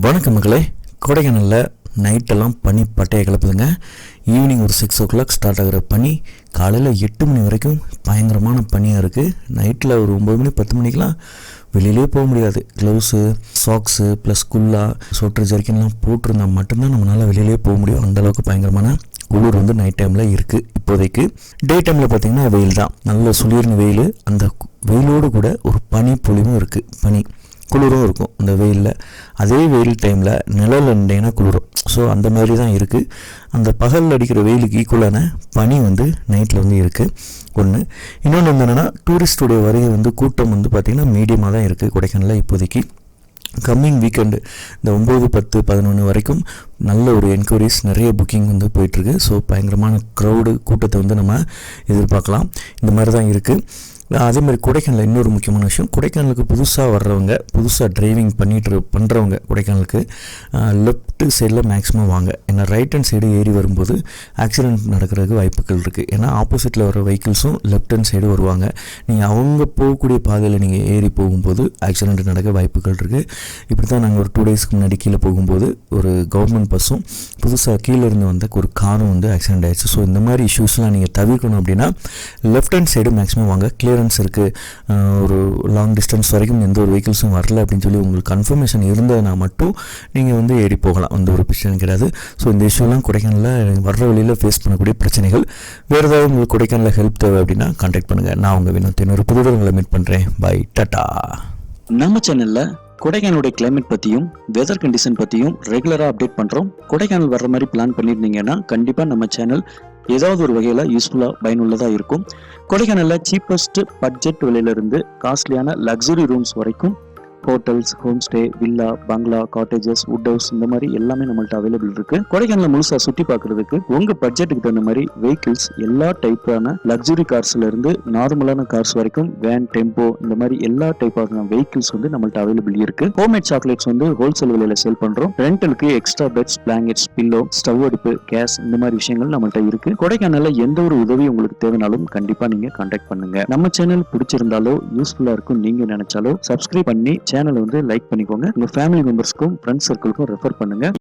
வணக்கம் மக்களே. கொடைக்கானலில் நைட்டெல்லாம் பனி பட்டையை கிளப்புதுங்க. ஈவினிங் ஒரு 6 o'clock ஸ்டார்ட் ஆகிற பனி காலையில் 8 மணி வரைக்கும் பயங்கரமான பனியாக இருக்குது. நைட்டில் ஒரு 9 மணி 10 மணிக்கெலாம் வெளியிலே போக முடியாது. க்ளவுஸு, சாக்ஸு ப்ளஸ் குல்லா, சொட்டர் ஜர்க்கின்லாம் போட்டிருந்தால் மட்டும்தான் நம்மளால் வெளியிலே போக முடியும். அந்தளவுக்கு பயங்கரமான குளிர் நைட் டைமில் இருக்குது. இப்போதைக்கு டே டைமில் பார்த்திங்கன்னா வெயில் தான், நல்ல சுளிர்னு வெயில். அந்த வெயிலோடு கூட ஒரு பனி பொழிவும் இருக்குது, பனி குளிரும் இருக்கும் அந்த வெயிலில். அதே வெயில் டைமில் நிழல் இருந்தேன்னா குளிரும். ஸோ அந்த மாதிரி தான் இருக்குது. அந்த பகலில் அடிக்கிற வெயிலுக்கு ஈக்குவலான பனி நைட்டில் இருக்குது. ஒன்று. இன்னொன்று என்னென்னா, டூரிஸ்டுடைய வருகை கூட்டம் பார்த்திங்கன்னா மீடியமாக தான் இருக்குது கொடைக்கானலில் இப்போதைக்கு. கம்மிங் வீக்கெண்டு இந்த 9, 10, 11 வரைக்கும் நல்ல ஒரு என்கொயரிஸ், நிறைய புக்கிங் போயிட்டுருக்கு. ஸோ பயங்கரமான க்ரௌடு கூட்டத்தை நம்ம எதிர்பார்க்கலாம். இந்த மாதிரி தான் இருக்குது. அதே மாதிரி கொடைக்கானலில் இன்னொரு முக்கியமான விஷயம், கொடைக்கானலுக்கு புதுசாக வர்றவங்க, புதுசாக டிரைவிங் பண்ணுறவங்க கொடைக்கானலுக்கு லெஃப்ட் சைடில் மேக்ஸிமம் வாங்க. ஏன்னா ரைட் ஹேண்ட் சைடு ஏறி வரும்போது ஆக்சிடெண்ட் நடக்கிறதுக்கு வாய்ப்புகள் இருக்குது. ஏன்னா ஆப்போசிட்டில் வர வெஹிக்கிள்ஸும் லெஃப்ட் ஹேண்ட் சைடு வருவாங்க. நீங்கள் அவங்க போகக்கூடிய பாதையில் நீங்கள் ஏறி போகும்போது ஆக்சிடெண்ட் நடக்க வாய்ப்புகள் இருக்குது. இப்படி தான் நாங்கள் ஒரு 2 டேஸ்க்கு முன்னாடி கீழே போகும்போது ஒரு கவர்மெண்ட் பஸ்ஸும் புதுசாக கீழே இருந்து வந்த ஒரு காரும் ஆக்சிடெண்ட் ஆகிடுச்சு. ஸோ இந்த மாதிரி இஷ்யூஸ்லாம் நீங்கள் தவிர்க்கணும் அப்படின்னா லெஃப்ட் ஹேண்ட் சைடு மேக்ஸிமம் வாங்க. கிளியரன்ஸ் இருக்குது, ஒரு லாங் டிஸ்டன்ஸ் வரைக்கும் எந்த ஒரு வெஹிக்கிள்ஸும் வரல அப்படின்னு சொல்லி உங்களுக்கு கன்ஃபர்மேஷன் இருந்ததுனா மட்டும் நீங்கள் ஏறி போகலாம். அந்த ஒரு பிரச்சனை கிடையாது. ஸோ இந்த இஷ்யூலாம் கொடைக்கானலில் வர்ற வழியில் ஃபேஸ் பண்ணக்கூடிய பிரச்சனைகள். வேறு ஏதாவது உங்களுக்கு கொடைக்கானலில் ஹெல்ப் தேவை அப்படின்னா கான்டாக்ட் பண்ணுங்கள். நான் உங்கள் வினோத். இன்னொரு புது உங்களை மீட் பண்ணுறேன். Bye, tata. நம்ம சேனலில் கொடைக்கானலுடைய கிளைமேட் பற்றியும் வெதர் கண்டிஷன் பற்றியும் ரெகுலராக அப்டேட் பண்ணுறோம். கொடைக்கானல் வர்ற மாதிரி பிளான் பண்ணியிருந்தீங்கன்னா கண்டிப்பாக நம்ம சேனல் ஏதாவது ஒரு வகையில் யூஸ்ஃபுல்லாக பயனுள்ளதாக இருக்கும். கொடைக்கானலில் சீப்பஸ்ட் பட்ஜெட் விலையிலிருந்து காஸ்ட்லியான லக்ஸுரி ரூம்ஸ் வரைக்கும் ஹோட்டல்ஸ், ஹோம் ஸ்டே, வில்லா, பங்களா, காட்டேஜஸ், வுட் ஹவுஸ் இந்த மாதிரி எல்லாமே நம்மள்ட்ட அவைலபிள் இருக்கு. கொடைக்கானல முழுசா சுற்றி பார்க்கறதுக்கு உங்க பட்ஜெட்டுக்கு தகுந்த மாதிரி வெஹிக்கிள்ஸ், எல்லா டைப்பான லக்ஸுரி கார்ஸ்ல இருந்து நார்மலான கார்ஸ் வரைக்கும், வேன், டெம்போ இந்த மாதிரி எல்லா டைப்பான வெஹிக்கிள்ஸ் நம்மள்ட்ட அவைலபிள் இருக்கு. ஹோம்மேட் சாக்லேட்ஸ் ஹோல்சேல் விலையில சேல் பண்றோம். ரெண்டலுக்கு extra beds, blankets, pillow, stove அடுப்பு, கேஸ் இந்த மாதிரி விஷயங்கள் நம்மள்ட்ட இருக்கு. கொடைக்கானல்ல எந்த ஒரு உதவி உங்களுக்கு தேவைனாலும் கண்டிப்பா நீங்க கான்டாக்ட் பண்ணுங்க. நம்ம சேனல் பிடிச்சிருந்தாலோ யூஸ்ஃபுல்லா இருக்கும் நீங்க நினைச்சாலோ சப்ஸ்கிரைப் பண்ணி சேனலை லைக் பண்ணிக்கோங்க. உங்க ஃபேமிலி மெம்பர்ஸ்க்கும் ஃப்ரெண்ட்ஸ் சர்க்கிளுக்கும் ரெஃபர் பண்ணுங்க.